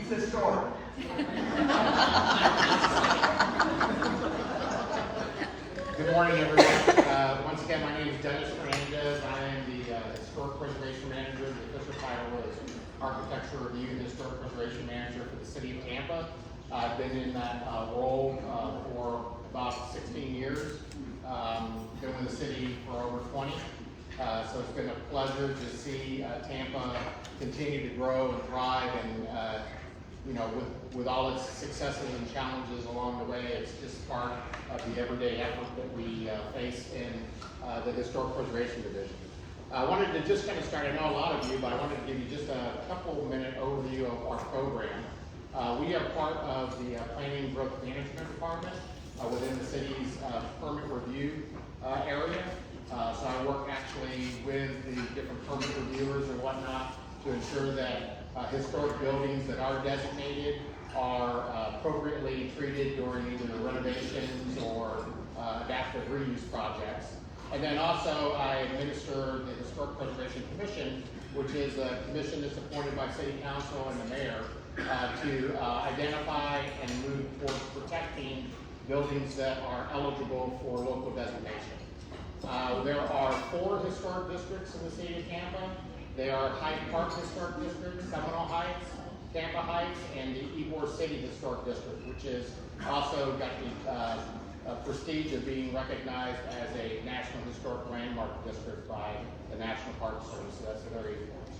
He's historic. Good morning, everyone. Once again, my name is Fernandez. I am the Historic Preservation Manager. The official title is Architecture Review and Historic Preservation Manager for the City of Tampa. I've been in that role for about 16 years. Been with the city for over 20. So it's been a pleasure to see Tampa continue to grow and thrive, and with all its successes and challenges along the way, it's just part of the everyday effort that we face in the Historic Preservation Division. I wanted to just kind of start, I know a lot of you, but I wanted to give you just a couple-minute overview of our program. We are part of the Planning and Growth Management Department within the city's permit review area. So I work actually with the different permit reviewers and whatnot to ensure that historic buildings that are designated are appropriately treated during either renovations or adaptive reuse projects. And then also I administer the Historic Preservation Commission, which is a commission that's appointed by City Council and the Mayor to identify and move towards protecting buildings that are eligible for local designation. There are 4 historic districts in the city of Tampa. They are Hyde Park Historic District, Seminole Heights, Tampa Heights, and the Ybor City Historic District, which is also got the prestige of being recognized as a National Historic Landmark District by the National Park Service. So that's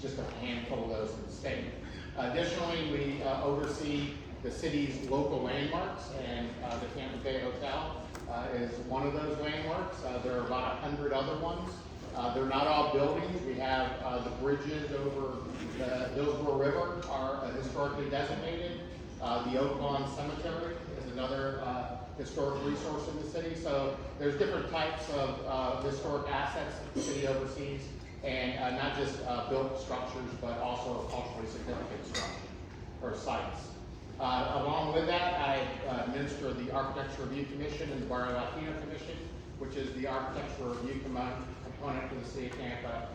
just a handful of those in the state. Additionally, we oversee the city's local landmarks, and the Tampa Bay Hotel is one of those landmarks. There are about 100 other ones. They're not all buildings. We have the bridges over the Hillsborough River are historically designated. The Oak Lawn Cemetery is another historic resource in the city. So there's different types of historic assets that the city oversees, and not just built structures, but also culturally significant structures or sites. Along with that, I administer the Architecture Review Commission and the Barrio Latino Commission, which is the architecture review component for the city of Tampa.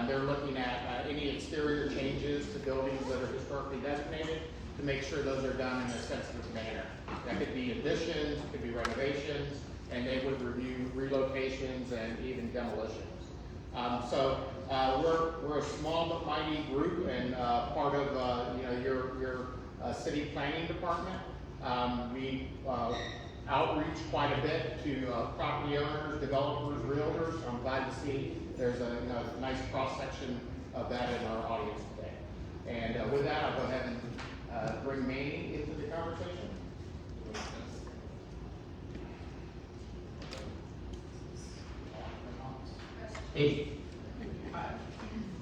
They're looking at any exterior changes to buildings that are historically designated to make sure those are done in a sensitive manner. That could be additions, it could be renovations, and they would review relocations and even demolitions. We're a small but mighty group, and part of your city planning department. We outreach quite a bit to property owners, developers, realtors. I'm glad to see there's a nice cross-section of that in our audience today. And with that, I'll go ahead and bring Manny into the conversation. Hey. Hi.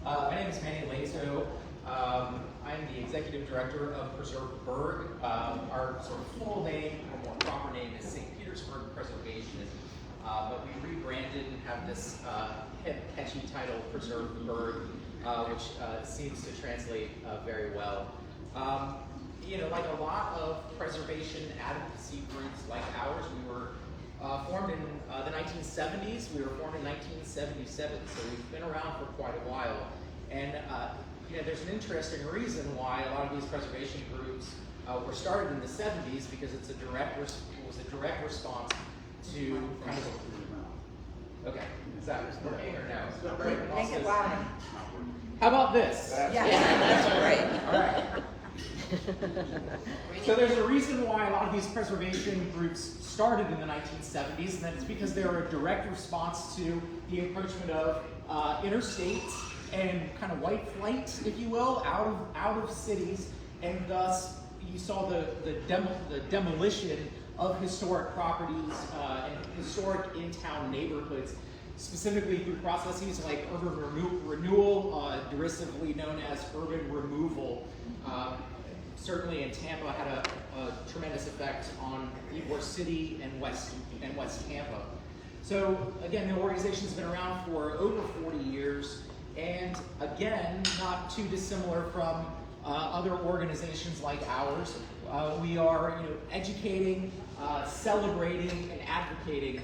My name is Manny Leto. I'm the Executive Director of Preserve Burg. Our sort of full name, or more proper name, is St. Petersburg Preservation, but we rebranded and have this hip, catchy title, Preserve Burg, which seems to translate very well. Like a lot of preservation advocacy groups like ours, we were formed in the 1970s. We were formed in 1977, so we've been around for quite a while. And there's an interesting reason why a lot of these preservation groups were started in the 70s, because it was a direct response to kind of. Okay, is that working or no? Make it loud. How about this? Yeah, that's great. All right. So there's a reason why a lot of these preservation groups started in the 1970s, and that's because they were a direct response to the encroachment of interstates and kind of white flight, if you will, out of cities, and thus you saw the demolition of historic properties and historic in-town neighborhoods, specifically through processes like urban renewal, derisively known as urban removal. Certainly in Tampa had a tremendous effect on Ybor City and West Tampa. So again, the organization's been around for over 40 years, and again, not too dissimilar from other organizations like ours. We are educating, celebrating, and advocating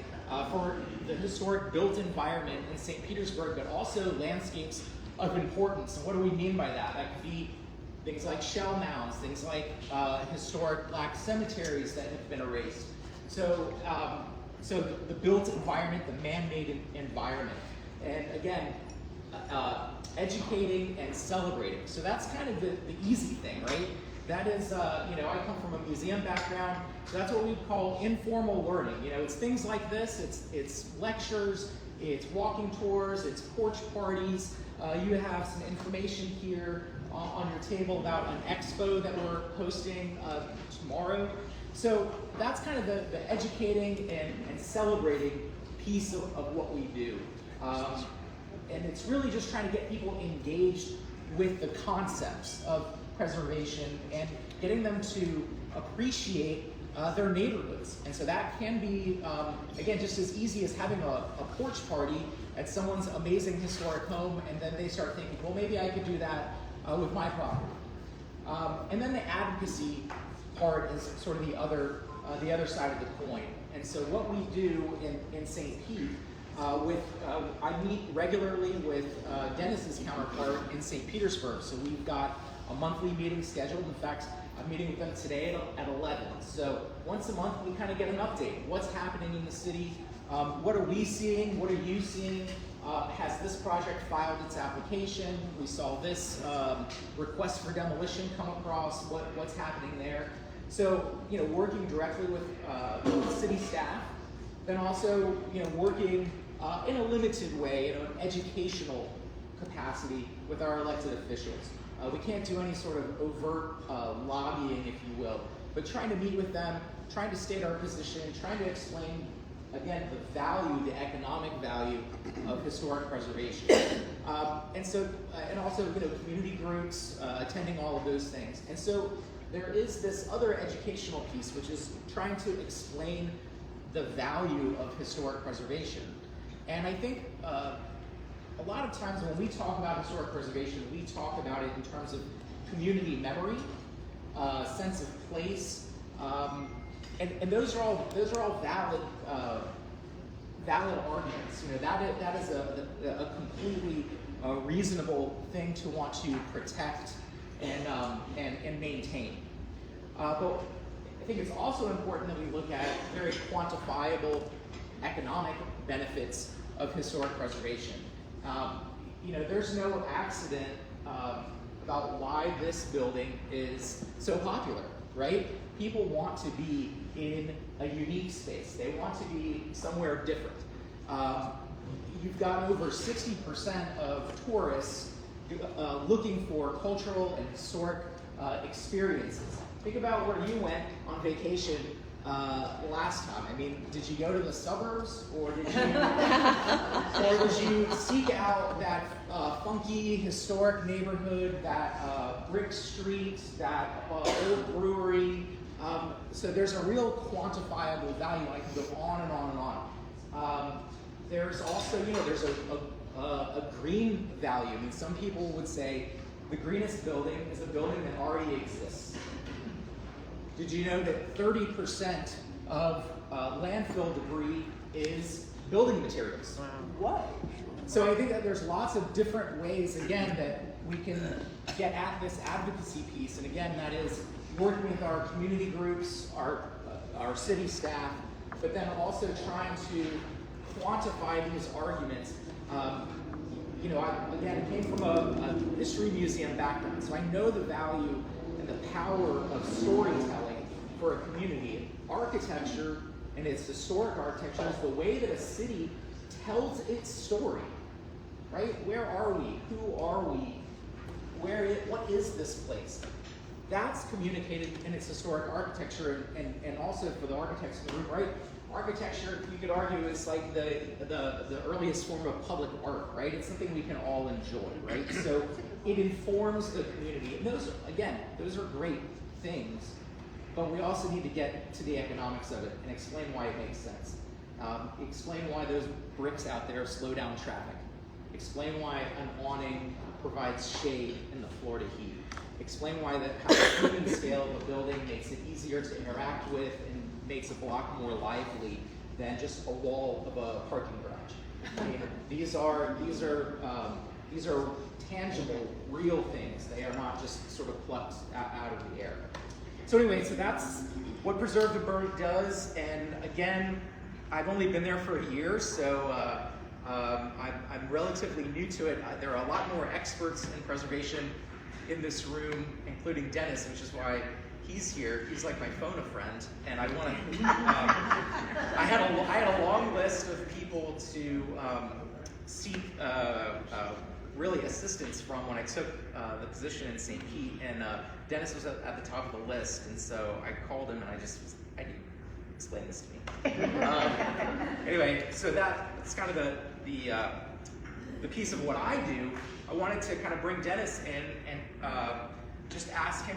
for the historic built environment in St. Petersburg, but also landscapes of importance. And what do we mean by that? That could be things like shell mounds, things like historic black cemeteries that have been erased. So, so the built environment, the man-made environment, and again, educating and celebrating. So that's kind of the easy thing, right? That is, you know, I come from a museum background, so that's what we call informal learning. You know, it's things like this, it's lectures, it's walking tours, it's porch parties. You have some information here on your table about an expo that we're hosting tomorrow. So that's kind of the educating and celebrating piece of what we do. And it's really just trying to get people engaged with the concepts of preservation and getting them to appreciate their neighborhoods. And so that can be, again, just as easy as having a porch party at someone's amazing historic home, and then they start thinking, well, maybe I could do that with my property. And then the advocacy part is sort of the other side of the coin. And so what we do in St. Pete, I meet regularly with Dennis's counterpart in St. Petersburg. So we've got a monthly meeting scheduled. In fact, I'm meeting with them today at 11. So once a month, we kind of get an update. What's happening in the city? What are we seeing? What are you seeing? Has this project filed its application? We saw this request for demolition come across. What's happening there? So, you know, working directly with city staff, then also, you know, working in a limited way, in an educational capacity with our elected officials. We can't do any sort of overt lobbying, if you will, but trying to meet with them, trying to state our position, trying to explain, again, the value, the economic value of historic preservation. And also, you know, community groups, attending all of those things. And so there is this other educational piece, which is trying to explain the value of historic preservation. And I think a lot of times when we talk about historic preservation, we talk about it in terms of community memory, sense of place, and those are all valid arguments. You know, that is a completely reasonable thing to want to protect and maintain. But I think it's also important that we look at very quantifiable economic benefits of historic preservation. You know, there's no accident about why this building is so popular, right? People want to be in a unique space. They want to be somewhere different. You've got over 60% of tourists looking for cultural and historic experiences. Think about where you went on vacation last time. I mean, did you go to the suburbs, or did you seek out that funky historic neighborhood, that brick street, that old brewery? So there's a real quantifiable value. I can go on and on and on. There's also, you know, there's a green value. I mean, some people would say the greenest building is a building that already exists. Did you know that 30% of landfill debris is building materials? What? So I think that there's lots of different ways, again, that we can get at this advocacy piece. And again, that is working with our community groups, our city staff, but then also trying to quantify these arguments. You know, I came from a history museum background, so I know the value and the power of storytelling for a community. Architecture, and its historic architecture, is the way that a city tells its story, right? Where are we? Who are we? What is this place? That's communicated in its historic architecture, and also for the architects in the room, right? Architecture, you could argue, is like the earliest form of public art, right? It's something we can all enjoy, right? So it informs the community. And those are great things, but we also need to get to the economics of it and explain why it makes sense. Explain why those bricks out there slow down traffic. Explain why an awning provides shade in the Florida heat. Explain why how the human scale of a building makes it easier to interact with and makes a block more lively than just a wall of a parking garage. I mean, these are These are tangible, real things. They are not just sort of plucked out of the air. So anyway, so that's what Preserve the Burg does. And again, I've only been there for a year, so I'm relatively new to it. There are a lot more experts in preservation in this room, including Dennis, which is why he's here. He's like my phone a friend, and I want to. I had a long list of people to seek really assistance from when I took the position in St. Pete, and Dennis was at the top of the list, and so I called him and I need explain this to me. Anyway, so that's kind of the piece of what I do. I wanted to kind of bring Dennis in and just ask him,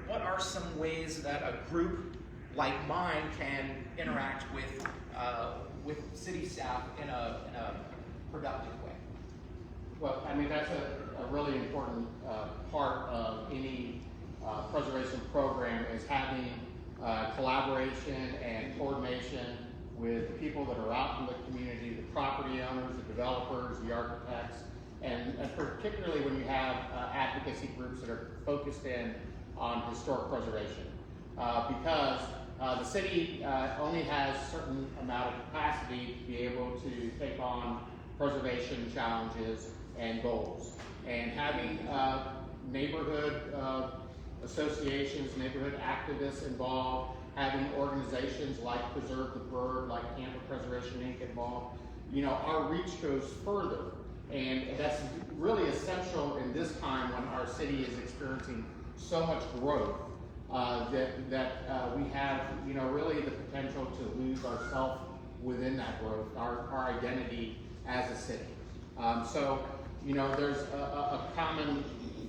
what are some ways that a group like mine can interact with city staff in a productive way? Well, I mean, that's a really important part of any preservation program, is having collaboration and coordination with the people that are out in the community, the property owners, the developers, the architects, and particularly when you have advocacy groups that are focused in on historic preservation. Because the city only has a certain amount of capacity to be able to take on preservation challenges and goals. And having neighborhood associations, neighborhood activists involved, having organizations like Preserve the Burg, like Tampa Preservation Inc. involved, our reach goes further. And that's really essential in this time when our city is experiencing so much growth that we have, really the potential to lose ourselves within that growth, our identity as a city. So, there's a common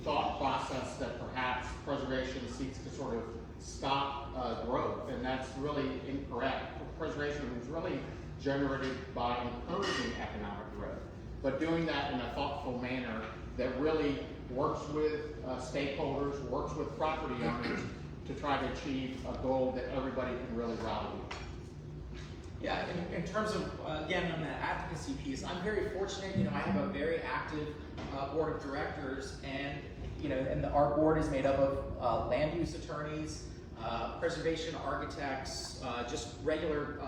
thought process that perhaps preservation seeks to sort of stop growth, and that's really incorrect. Preservation is really generated by encouraging economic growth, but doing that in a thoughtful manner that really works with stakeholders, works with property owners to try to achieve a goal that everybody can really rally with. Yeah, in terms of, again, on that advocacy piece, I'm very fortunate, I have a very active board of directors, and, our board is made up of land use attorneys, preservation architects, just regular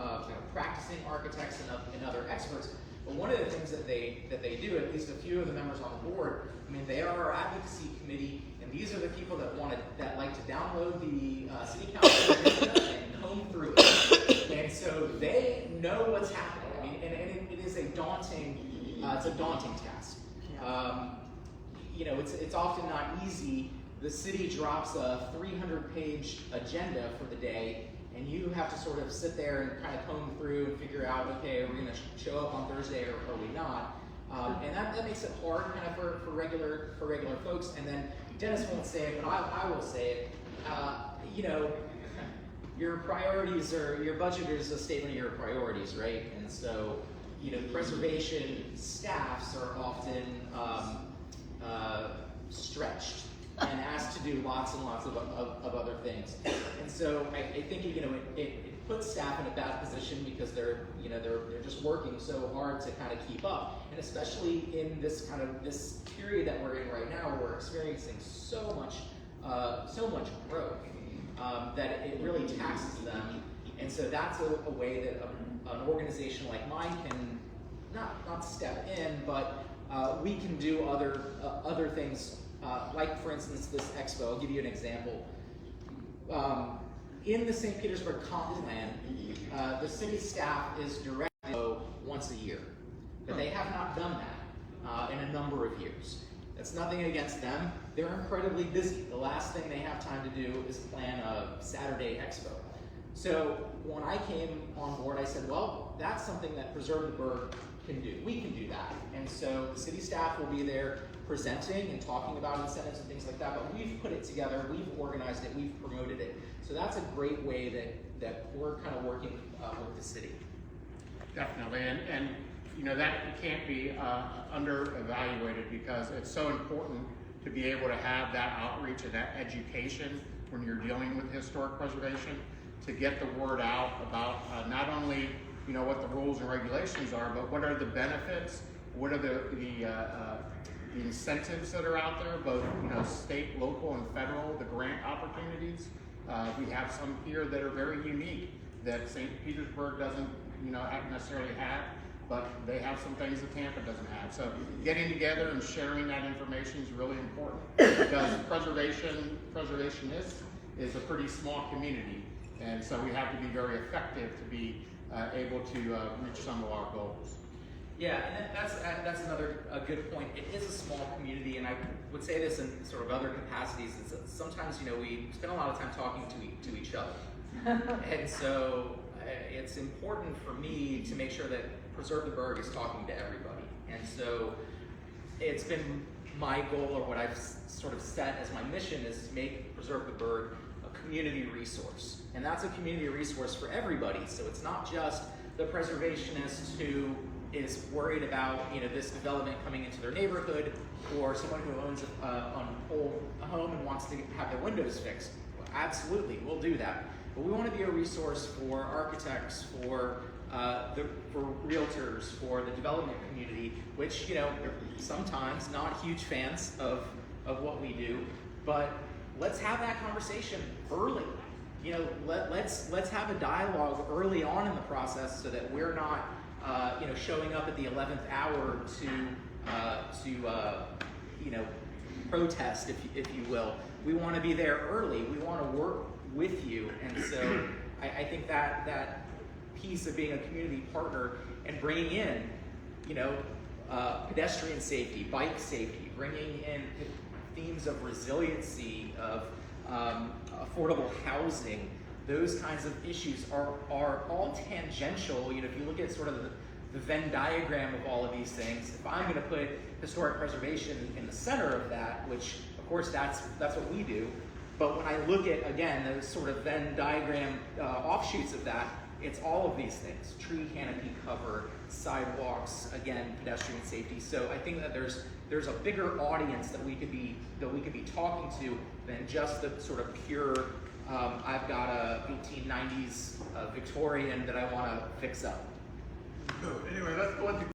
practicing architects and other experts. But one of the things that they do, at least a few of the members on the board, they are our advocacy committee, and these are the people that like to download the city council agenda and comb through it. And so they know what's happening. And it is a daunting task. It's often not easy. The city drops a 300-page agenda for the day, and you have to sort of sit there and kind of comb through and figure out, okay, are we going to show up on Thursday or are we not? And that makes it hard kind of for regular folks. And then Dennis won't say it, but I will say it. Your priorities your budget is a statement of your priorities, right? And so, preservation staffs are often stretched and asked to do lots and lots of other things. And so I think it puts staff in a bad position because they're just working so hard to kind of keep up. And especially in this period that we're in right now, we're experiencing so much growth that it really taxes them. And so that's a way that an organization like mine can not step in, but we can do other things. Like, for instance, this expo. I'll give you an example. In the St. Petersburg comp plan, the city staff is directed once a year, but they have not done that in a number of years. That's nothing against them. They're incredibly busy. The last thing they have time to do is plan a Saturday expo. So when I came on board, I said, well, that's something that Preserve the Burg can do. We can do that. And so the city staff will be there presenting and talking about incentives and things like that, but we've put it together, we've organized it, we've promoted it. So that's a great way that we're kind of working with the city. Definitely, and that can't be under-evaluated, because it's so important to be able to have that outreach and that education when you're dealing with historic preservation, to get the word out about not only what the rules and regulations are, but what are the benefits, what are the the incentives that are out there, both state, local, and federal, the grant opportunities. We have some here that are very unique that St. Petersburg doesn't necessarily have, but they have some things that Tampa doesn't have. So getting together and sharing that information is really important because preservationists is a pretty small community, and so we have to be very effective to be able to reach some of our goals. Yeah, and that's another good point. It is a small community, and I would say this in sort of other capacities. Is that sometimes we spend a lot of time talking to each other, and so it's important for me to make sure that Preserve the Burg is talking to everybody. And so it's been my goal, or what I've sort of set as my mission, is to make Preserve the Burg a community resource. And that's a community resource for everybody. So it's not just the preservationist who is worried about this development coming into their neighborhood, or someone who owns a home and wants to have their windows fixed. Well, absolutely, we'll do that. But we want to be a resource for architects, for realtors, for the development community, which are sometimes not huge fans of what we do. But let's have that conversation early. Let's have a dialogue early on in the process so that we're not showing up at the 11th hour to protest, if you will. We want to be there early. We want to work with you, and so I think that piece of being a community partner and bringing in, pedestrian safety, bike safety, bringing in themes of resiliency, of affordable housing, those kinds of issues are all tangential. If you look at sort of the Venn diagram of all of these things, if I'm going to put historic preservation in the center of that, which of course that's what we do, but when I look at, again, those sort of Venn diagram offshoots of that, it's all of these things: tree canopy cover, sidewalks, again, pedestrian safety. So I think that there's a bigger audience that we could be talking to than just the sort of pure I've got a 1890s Victorian that I want to fix up. Anyway, let's go into